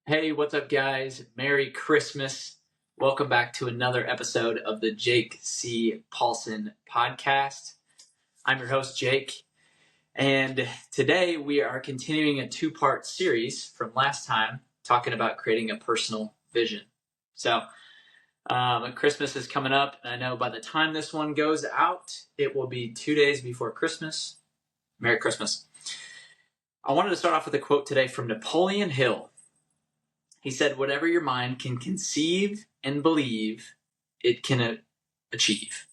Hey, what's up, guys? Merry Christmas. Welcome back to another episode of the Jake C. Paulson podcast. I'm your host, Jake, and today we are continuing a two-part series from last time talking about creating a personal vision. So, Christmas is coming up, and I know by the time this one goes out, it will be 2 days before Christmas. Merry Christmas. I wanted to start off with a quote today from Napoleon Hill. He said, "Whatever your mind can conceive and believe, it can achieve.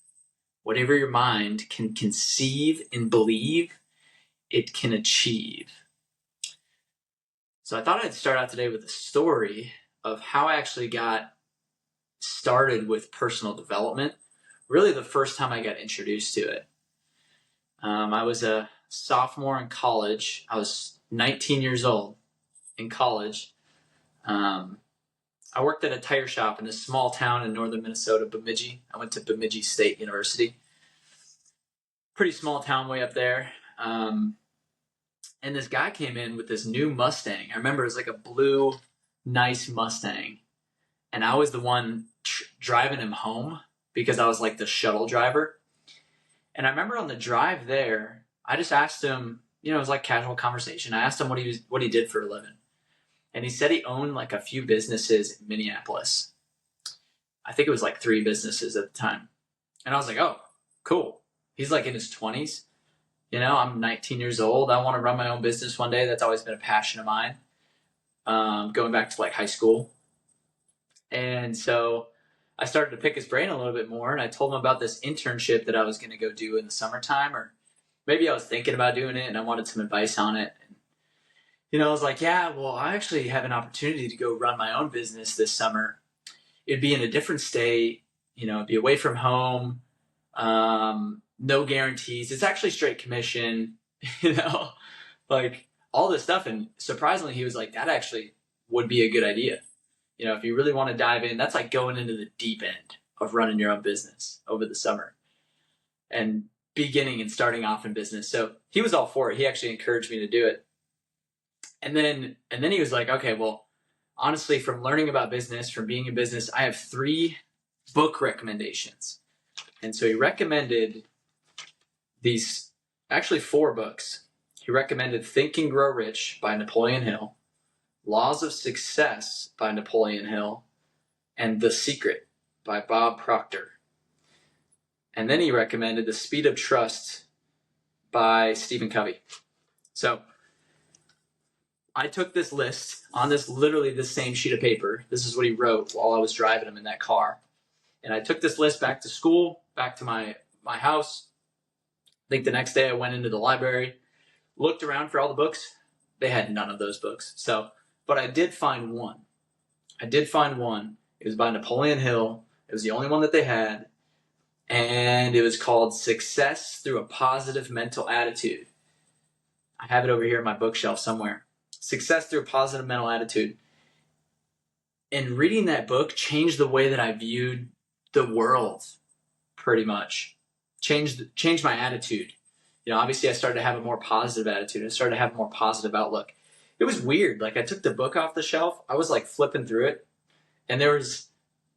Whatever your mind can conceive and believe, it can achieve." So I thought I'd start out today with a story of how I actually got started with personal development. Really the first time I got introduced to it. I was a sophomore in college. I was 19 years old in college. I worked at a tire shop in a small town in northern Minnesota, Bemidji. I went to Bemidji State University. Pretty small town way up there. And this guy came in with this new Mustang. I remember it was like a blue, nice Mustang. And I was the one driving him home because I was like the shuttle driver. And I remember on the drive there, I just asked him, it was like casual conversation. I asked him what he did for a living. And he said he owned like a few businesses in Minneapolis. I think it was like 3 businesses at the time. And I was like, oh, cool. He's like in his 20s. I'm 19 years old. I want to run my own business one day. That's always been a passion of mine. Going back to like high school. And so I started to pick his brain a little bit more. And I told him about this internship that I was going to go do in the summertime. Or maybe I was thinking about doing it and I wanted some advice on it. I was like, yeah, well, I actually have an opportunity to go run my own business this summer. It'd be in a different state, it'd be away from home, no guarantees. It's actually straight commission, like all this stuff. And surprisingly, he was like, that actually would be a good idea. If you really want to dive in, that's like going into the deep end of running your own business over the summer and beginning and starting off in business. So he was all for it. He actually encouraged me to do it. And then he was like, okay, well, honestly, from learning about business, from being in business, I have 3 book recommendations. And so he recommended these, actually 4 books. He recommended Think and Grow Rich by Napoleon Hill, Laws of Success by Napoleon Hill, and The Secret by Bob Proctor. And then he recommended The Speed of Trust by Stephen Covey. So I took this list on literally the same sheet of paper. This is what he wrote while I was driving him in that car. And I took this list back to school, back to my house. I think the next day I went into the library, looked around for all the books. They had none of those books. But I did find one. It was by Napoleon Hill. It was the only one that they had. And it was called Success Through a Positive Mental Attitude. I have it over here in my bookshelf somewhere. Success Through a Positive Mental Attitude. And reading that book changed the way that I viewed the world, pretty much. Changed my attitude. Obviously I started to have a more positive attitude. I started to have a more positive outlook. It was weird. Like I took the book off the shelf. I was like flipping through it. And there was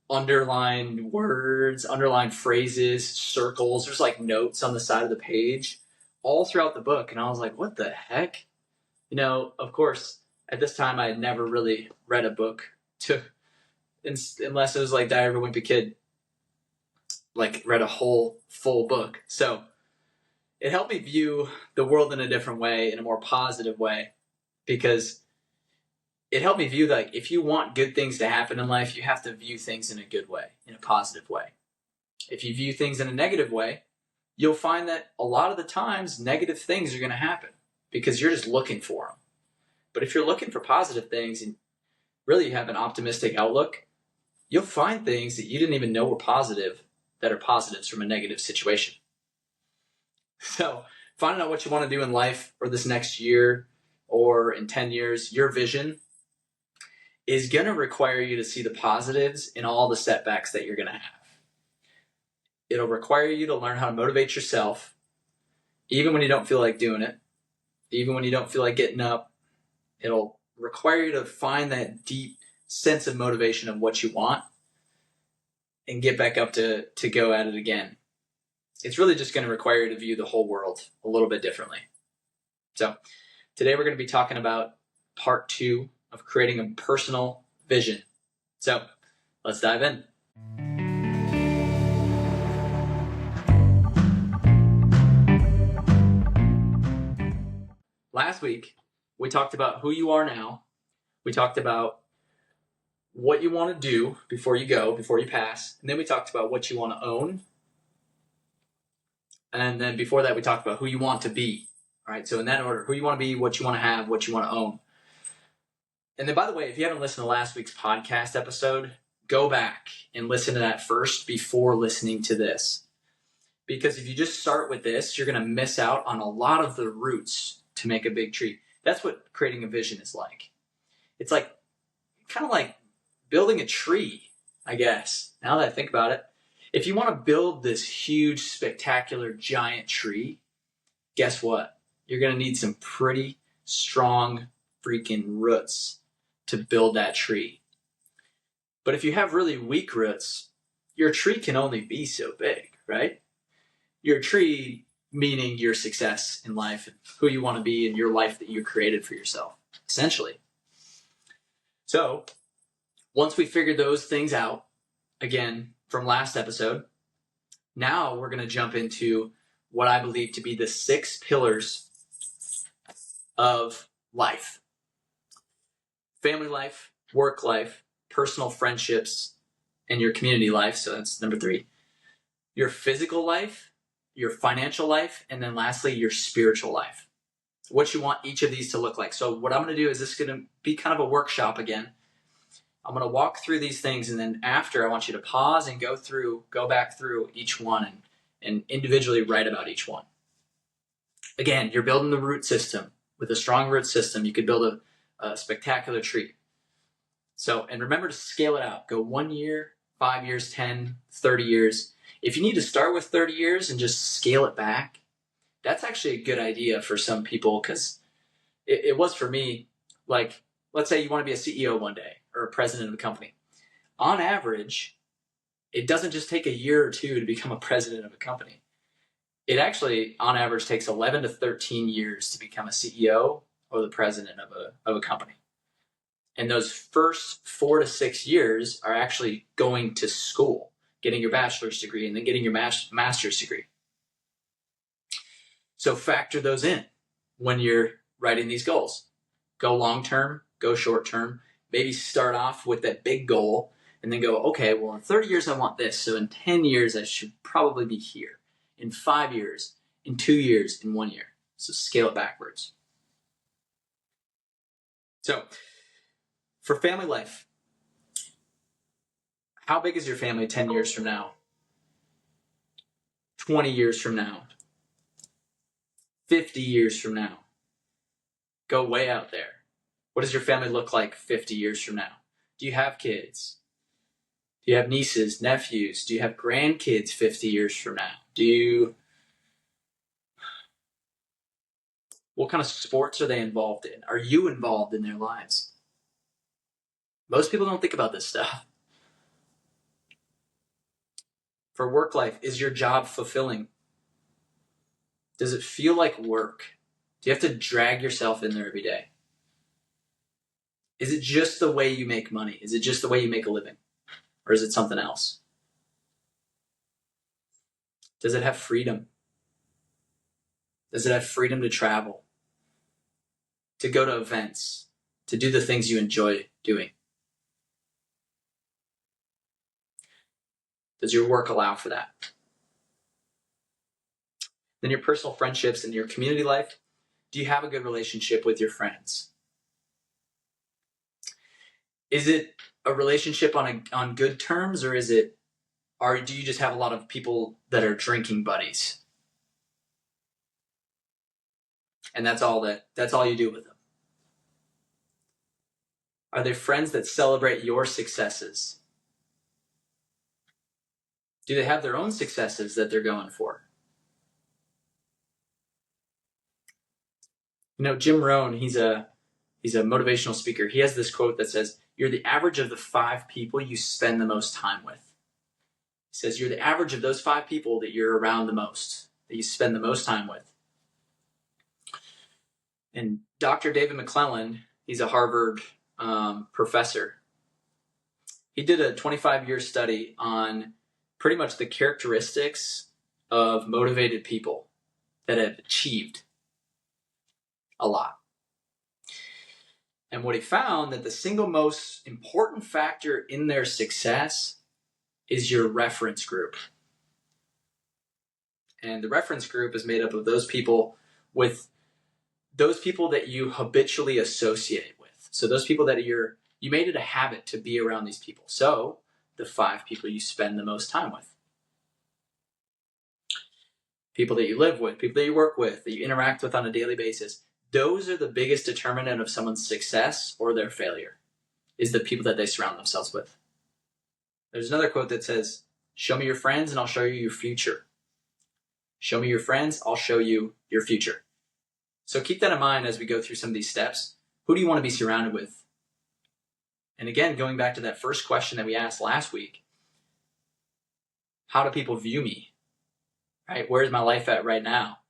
underlined words, underlined phrases, circles. There's like notes on the side of the page all throughout the book. And I was like, what the heck? Of course, at this time, I had never really read a book unless it was like Diary of a Wimpy Kid, like read a whole full book. So it helped me view the world in a different way, in a more positive way, because it helped me view that if you want good things to happen in life, you have to view things in a good way, in a positive way. If you view things in a negative way, you'll find that a lot of the times negative things are going to happen because you're just looking for them. But if you're looking for positive things and really you have an optimistic outlook, you'll find things that you didn't even know were positive that are positives from a negative situation. So finding out what you want to do in life or this next year or in 10 years, your vision is going to require you to see the positives in all the setbacks that you're going to have. It'll require you to learn how to motivate yourself, even when you don't feel like doing it, even when you don't feel like getting up. It'll require you to find that deep sense of motivation of what you want and get back up to go at it again. It's really just going to require you to view the whole world a little bit differently. So today we're going to be talking about part 2 of creating a personal vision. So let's dive in. Last week, we talked about who you are now. We talked about what you want to do before you pass. And then we talked about what you want to own. And then before that, we talked about who you want to be. All right, so in that order, who you want to be, what you want to have, what you want to own. And then, by the way, if you haven't listened to last week's podcast episode, go back and listen to that first before listening to this. Because if you just start with this, you're going to miss out on a lot of the roots to make a big tree. That's what creating a vision is like. It's like kind of like building a tree, I guess, now that I think about it. If you want to build this huge, spectacular, giant tree, guess what? You're going to need some pretty strong freaking roots to build that tree. But if you have really weak roots, your tree can only be so big, right? Your tree meaning your success in life and who you want to be and your life that you created for yourself, essentially. So once we figured those things out, again, from last episode, now we're going to jump into what I believe to be the 6 pillars of life. Family life, work life, personal friendships, and your community life. So that's number 3. Your physical life, your financial life, and then lastly, your spiritual life. What you want each of these to look like. So what I'm going to do is this is going to be kind of a workshop again. I'm going to walk through these things, and then after, I want you to pause and go back through each one and individually write about each one. Again, you're building the root system. With a strong root system, you could build a spectacular tree. So, and remember to scale it out. Go 1 year, 5 years, 10, 30 years. If you need to start with 30 years and just scale it back, that's actually a good idea for some people, because it was for me. Like, let's say you want to be a CEO one day or a president of a company. On average, it doesn't just take a year or 2 to become a president of a company. It actually, on average, takes 11 to 13 years to become a CEO or the president of a company. And those first 4 to 6 years are actually going to school, getting your bachelor's degree, and then getting your master's degree. So factor those in when you're writing these goals. Go long-term, go short-term. Maybe start off with that big goal and then go, okay, well, in 30 years, I want this. So in 10 years, I should probably be here. In 5 years, in 2 years, in 1 year. So scale it backwards. So for family life, how big is your family 10 years from now? 20 years from now? 50 years from now? Go way out there. What does your family look like 50 years from now? Do you have kids? Do you have nieces, nephews? Do you have grandkids 50 years from now? What kind of sports are they involved in? Are you involved in their lives? Most people don't think about this stuff. For work life, is your job fulfilling? Does it feel like work? Do you have to drag yourself in there every day? Is it just the way you make money? Is it just the way you make a living? Or is it something else? Does it have freedom? Does it have freedom to travel? To go to events? To do the things you enjoy doing? Does your work allow for that? Then your personal friendships and your community life. Do you have a good relationship with your friends? Is it a relationship on good terms, or do you just have a lot of people that are drinking buddies? And that's all you do with them. Are they friends that celebrate your successes? Do they have their own successes that they're going for? You know, Jim Rohn, he's a He's a motivational speaker. He has this quote that says, "You're the average of the 5 people you spend the most time with." He says, you're the average of those 5 people that you're around the most, that you spend the most time with. And Dr. David McClellan, he's a Harvard professor. He did a 25-year study on pretty much the characteristics of motivated people that have achieved a lot. And what he found, that the single most important factor in their success is your reference group. And the reference group is made up of those people that you habitually associate with. So those people that you made it a habit to be around these people. So the 5 people you spend the most time with. People that you live with, people that you work with, that you interact with on a daily basis. Those are the biggest determinant of someone's success or their failure, is the people that they surround themselves with. There's another quote that says, "Show me your friends and I'll show you your future." Show me your friends, I'll show you your future. So keep that in mind as we go through some of these steps. Who do you want to be surrounded with? And again, going back to that first question that we asked last week, how do people view me? Right? Where's my life at right now?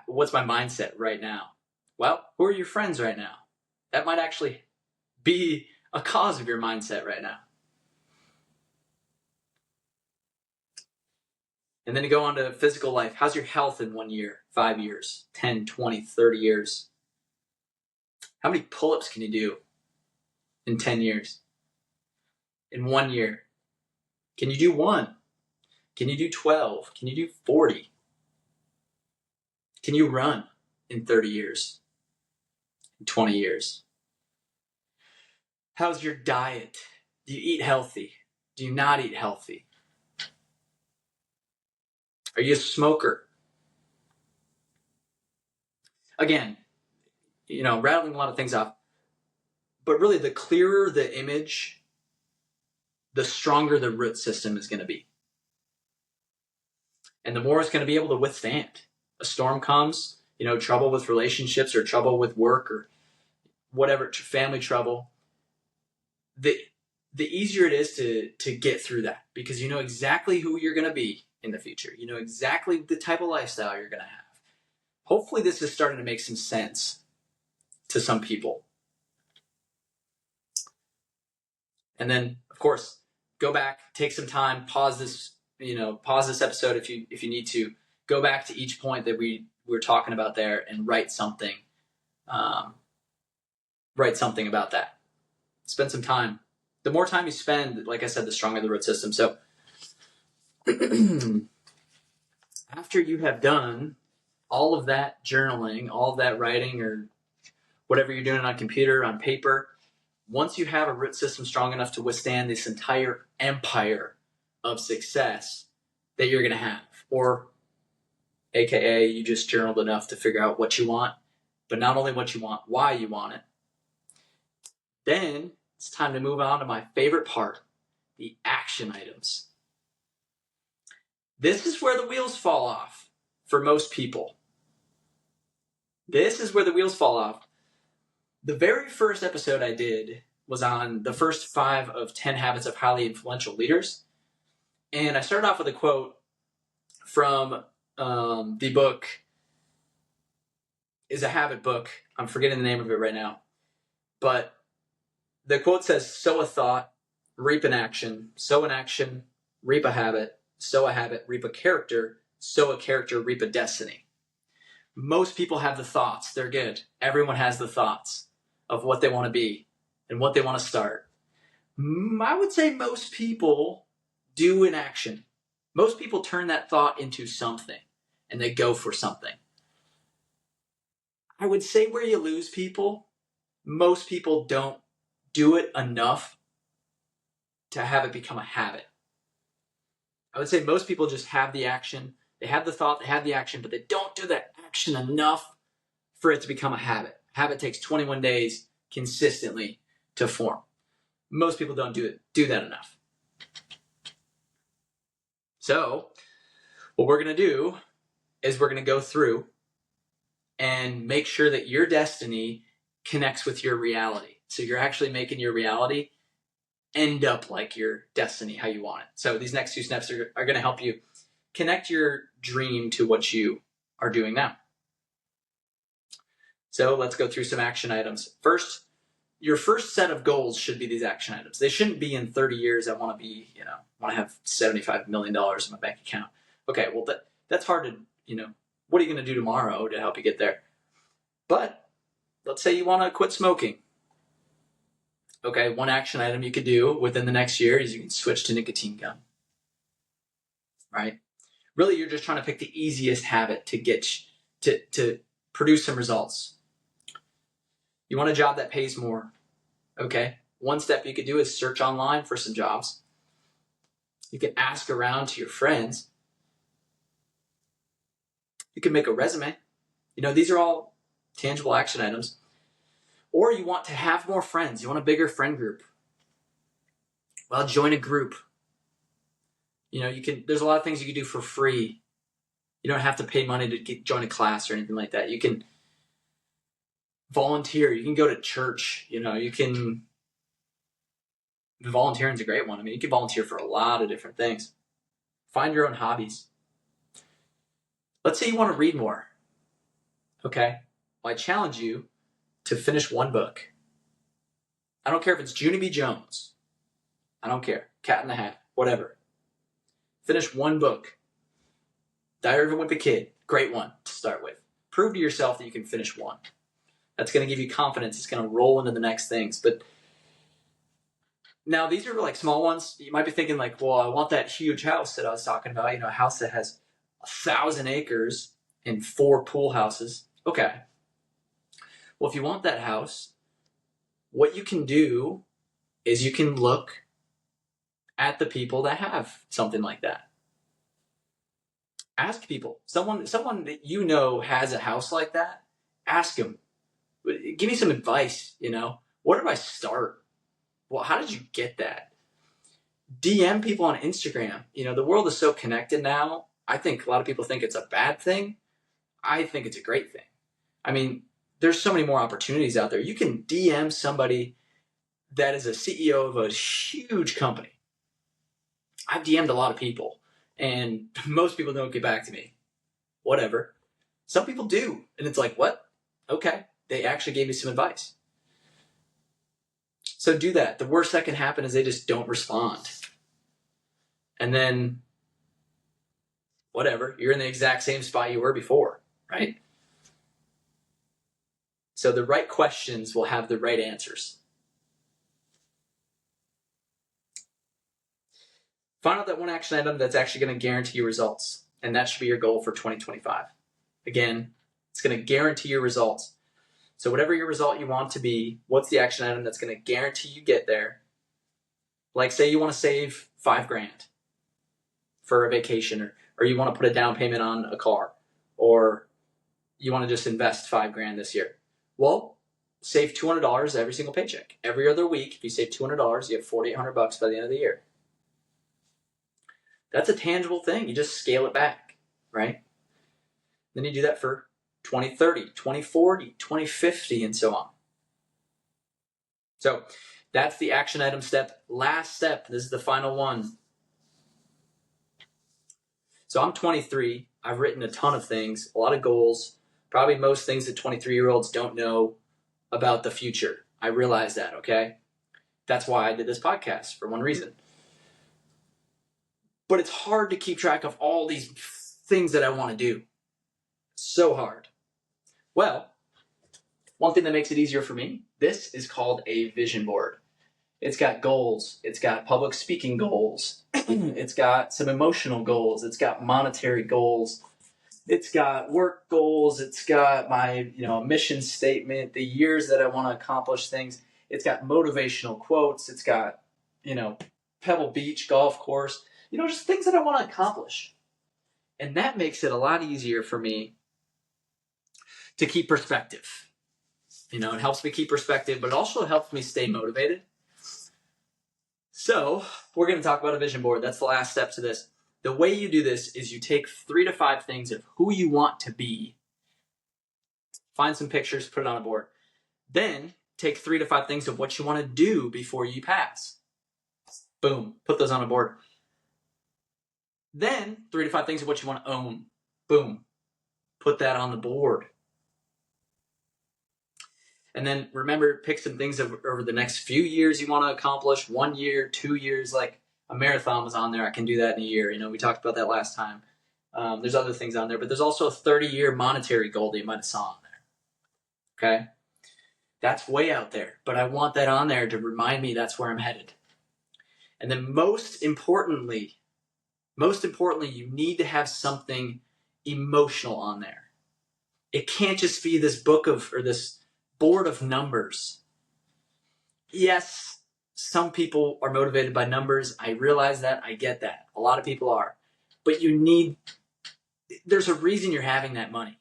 What's my mindset right now? Well, who are your friends right now? That might actually be a cause of your mindset right now. And then to go on to physical life. How's your health in 1 year, 5 years, 10, 20, 30 years? How many pull-ups can you do in 10 years? In 1 year? Can you do 1? Can you do 12? Can you do 40? Can you run in 30 years? In 20 years? How's your diet? Do you eat healthy? Do you not eat healthy? Are you a smoker? Again, rattling a lot of things off. But really, the clearer the image, the stronger the root system is going to be. And the more it's going to be able to withstand. A storm comes, trouble with relationships or trouble with work or whatever, family trouble. The easier it is to get through that, because you know exactly who you're going to be in the future. You know exactly the type of lifestyle you're going to have. Hopefully this is starting to make some sense to some people. And then, of course, go back, take some time, pause this episode if you need to. Go back to each point that we were talking about there and write something. Write something about that. Spend some time. The more time you spend, like I said, the stronger the root system. So after you have done all of that journaling, all of that writing, or whatever you're doing on a computer, on paper, once you have a root system strong enough to withstand this entire empire of success that you're going to have, or AKA you just journaled enough to figure out what you want, but not only what you want, why you want it, then it's time to move on to my favorite part, the action items. This is where the wheels fall off for most people. This is where the wheels fall off. The very first episode I did was on the first 5 of 10 habits of highly influential leaders. And I started off with a quote from the book, is a habit book. I'm forgetting the name of it right now. But the quote says, sow a thought, reap an action, sow an action, reap a habit, sow a habit, reap a character, sow a character, reap a destiny. Most people have the thoughts. They're good. Everyone has the thoughts of what they want to be and what they want to start. I would say most people do an action. Most people turn that thought into something and they go for something. I would say where you lose people, most people don't do it enough to have it become a habit. I would say most people just have the action. They have the thought, they have the action, but they don't do that action enough for it to become a habit. Habit takes 21 days consistently to form. Most people don't do that enough. So what we're going to do is we're going to go through and make sure that your destiny connects with your reality. So you're actually making your reality end up like your destiny, how you want it. So these next 2 steps are going to help you connect your dream to what you are doing now. So let's go through some action items. First, your first set of goals should be these action items. They shouldn't be in 30 years. I want to be, I want to have $75 million in my bank account. Okay, well, that's hard to, what are you going to do tomorrow to help you get there? But let's say you want to quit smoking. Okay, one action item you could do within the next year is you can switch to nicotine gum. Right? Really, you're just trying to pick the easiest habit to get to produce some results. You want a job that pays more. Okay, one step you could do is search online for some jobs. You can ask around to your friends. You can make a resume. These are all tangible action items. Or you want to have more friends. You want a bigger friend group. Well, join a group. There's a lot of things you can do for free. You don't have to pay money to join a class or anything like that. You can volunteer. You can go to church. Volunteering is a great one. You can volunteer for a lot of different things. Find your own hobbies. Let's say you want to read more. Okay? Well, I challenge you to finish one book. I don't care if it's Junie B. Jones. I don't care. Cat in the Hat. Whatever. Finish one book. Diary of a Wimpy Kid. Great one to start with. Prove to yourself that you can finish one. That's going to give you confidence. It's going to roll into the next things. But now these are like small ones. You might be thinking like, well, I want that huge house that I was talking about. A house that has 1,000 acres and 4 pool houses. Okay. Well, if you want that house, what you can do is you can look at the people that have something like that. Ask people. Someone that has a house like that, ask them. Give me some advice, Where do I start? Well, how did you get that? DM people on Instagram. The world is so connected now. I think a lot of people think it's a bad thing. I think it's a great thing. There's so many more opportunities out there. You can DM somebody that is a CEO of a huge company. I've DM'd a lot of people, and most people don't get back to me. Whatever. Some people do, and it's like, what? Okay. They actually gave me some advice. So do that. The worst that can happen is they just don't respond. And then, whatever, you're in the exact same spot you were before, right? So the right questions will have the right answers. Find out that one action item that's actually going to guarantee you results. And that should be your goal for 2025. Again, it's going to guarantee your results. So whatever your result you want to be, what's the action item that's going to guarantee you get there? Like say you want to save $5,000 for a vacation, or you want to put a down payment on a car, or you want to just invest $5,000 this year. Well, save $200 every single paycheck. Every other week, if you save $200, you have $4,800 by the end of the year. That's a tangible thing. You just scale it back, right? Then you do that for 2030, 2040, 2050, and so on. So that's the action item step. Last step, this is the final one. So I'm 23. I've written a ton of things, a lot of goals, probably most things that 23-year-olds don't know about the future. I realize that, okay? That's why I did this podcast, for one reason. But it's hard to keep track of all these things that I want to do. So hard. Well, one thing that makes it easier for me, this is called a vision board. It's got goals. It's got public speaking goals. It's got some emotional goals. It's got monetary goals. It's got work goals. It's got my, mission statement, the years that I want to accomplish things. It's got motivational quotes. It's got, Pebble Beach golf course, just things that I want to accomplish. And that makes it a lot easier for me to keep perspective. It helps me keep perspective, but it also helps me stay motivated. So we're going to talk about a vision board. That's the last step to this. The way you do this is you take 3 to 5 things of who you want to be, find some pictures, put it on a board. Then take 3 to 5 things of what you want to do before you pass. Boom, put those on a board. Then 3 to 5 things of what you want to own. Boom, put that on the board. And then remember, pick some things over the next few years you want to accomplish. 1 year, 2 years, like a marathon was on there. I can do that in a year. You know, we talked about that last time. There's other things on there, but there's also a 30-year monetary goal that you might have saw on there. Okay? That's way out there, but I want that on there to remind me that's where I'm headed. And then most importantly, you need to have something emotional on there. It can't just be this this board of numbers. Yes, some people are motivated by numbers. I realize that. I get that. A lot of people are. But there's a reason you're having that money.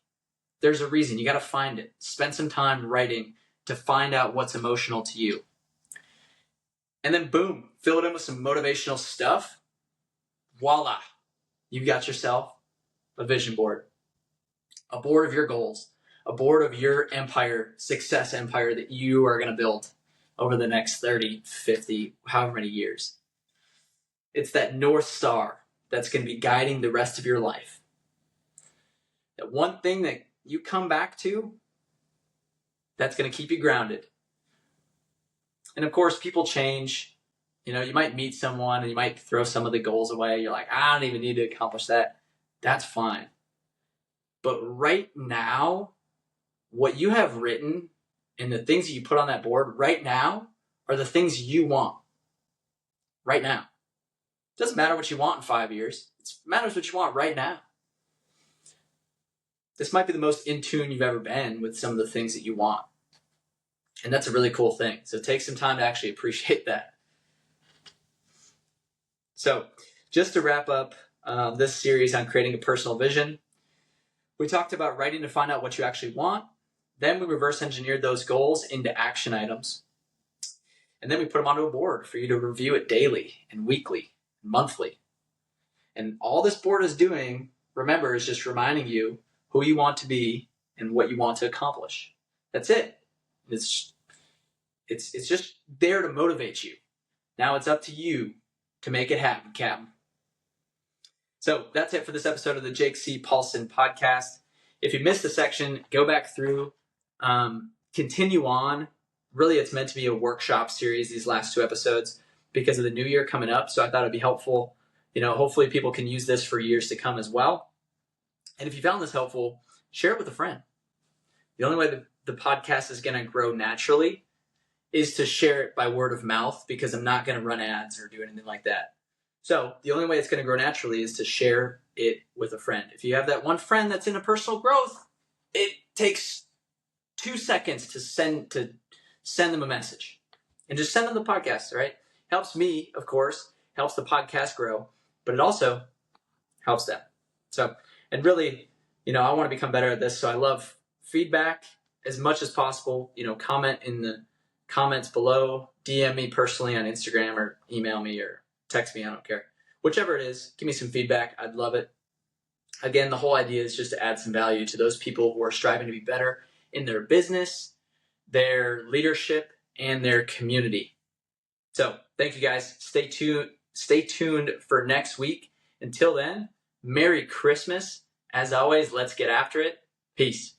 There's a reason. You got to find it. Spend some time writing to find out what's emotional to you. And then boom, fill it in with some motivational stuff. Voila. You've got yourself a vision board. A board of your goals. A board of your empire, success empire that you are going to build over the next 30, 50, however many years. It's that North Star that's going to be guiding the rest of your life. That one thing that you come back to, that's going to keep you grounded. And of course, people change. You know, you might meet someone and you might throw some of the goals away. You're like, I don't even need to accomplish that. That's fine. But right now, what you have written and the things that you put on that board right now are the things you want. Right now. It doesn't matter what you want in 5 years. It matters what you want right now. This might be the most in tune you've ever been with some of the things that you want. And that's a really cool thing. So take some time to actually appreciate that. So just to wrap up this series on creating a personal vision, we talked about writing to find out what you actually want. Then we reverse engineered those goals into action items. And then we put them onto a board for you to review it daily and weekly, and monthly. And all this board is doing, remember, is just reminding you who you want to be and what you want to accomplish. That's it. It's just there to motivate you. Now it's up to you to make it happen, Captain. So that's it for this episode of the Jake C. Paulson podcast. If you missed a section, go back through, continue on. Really, it's meant to be a workshop series, these last 2 episodes, because of the new year coming up. So I thought it'd be helpful. You know, hopefully people can use this for years to come as well. And if you found this helpful, share it with a friend. The only way the podcast is going to grow naturally is to share it by word of mouth, because I'm not going to run ads or do anything like that. So the only way it's going to grow naturally is to share it with a friend. If you have that one friend that's into personal growth, it takes 2 seconds to send them a message. And just send them the podcast, right? Helps me, of course, helps the podcast grow, but it also helps them. So, and really, you know, I want to become better at this. So I love feedback as much as possible. You know, comment in the comments below, DM me personally on Instagram, or email me or text me. I don't care. Whichever it is, give me some feedback. I'd love it. Again, the whole idea is just to add some value to those people who are striving to be better in their business, their leadership, and their community. So thank you guys. Stay tuned for next week. Until then, Merry Christmas. As always, let's get after it. Peace.